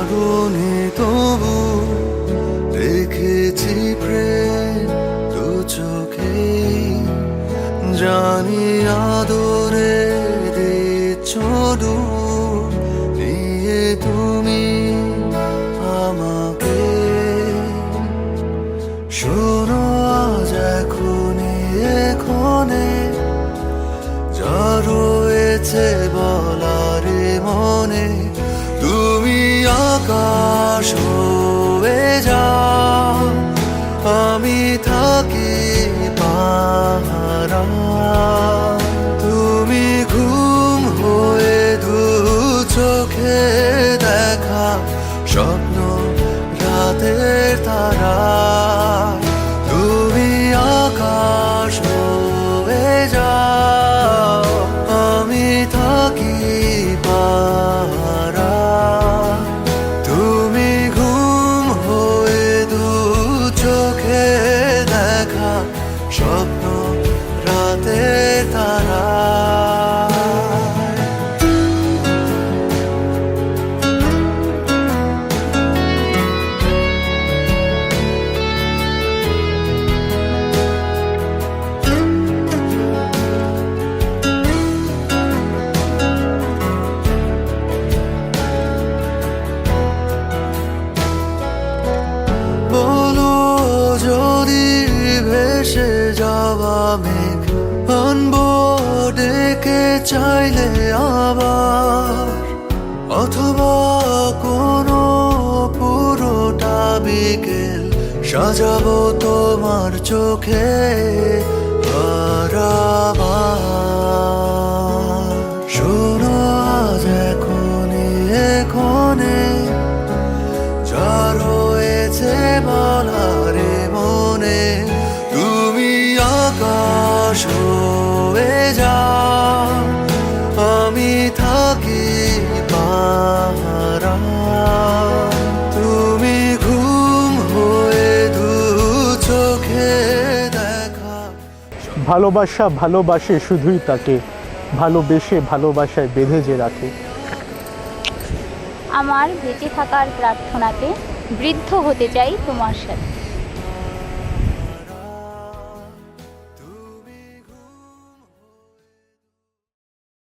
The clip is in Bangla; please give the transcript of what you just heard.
আগুনে তবু দেখেছি প্রেম দু চোখে, জানি আদরে দিচ্ছ ডুব নিয়ে তুমি আমাকে। শোনো আজ এখনে যা রয়েছে বলারে মনে, তুমি আকাশ হয়ে যাও, আমি থাকি পাহারা। তুমি ঘুম হয়ে দু চোখে দেখা স্বপ্ন রাতের তারা, তুমি আকাশ হয়ে যাও, আমি থাকি পাহারা। তুমি ঘুম হয়ে দু চোখে দেখা স্বপ্ন রাতের তারা। যদি ভেসে যাওয়া মেঘ আনবো ডেকে চাইলে আবার, অথবা কোনো পুরোটা বিকেল সাজাবো তোমার চোখে হারাবার। শোনো আজ এখনে যা রয়েছে বলারে মনে, তুমি আকাশ হয়ে যাও, আমি থাকি পাহারা। তুমি ঘুম হয়ে দু চোখে দেখা। ভালোবাসা ভালোবাসে শুধুই তাকে, ভালোবেসে ভালোবাসায় বেঁধে যে রাখে। আমার বেঁচে থাকার প্রার্থনাতে বৃদ্ধ হতে চাই তোমার সাথে।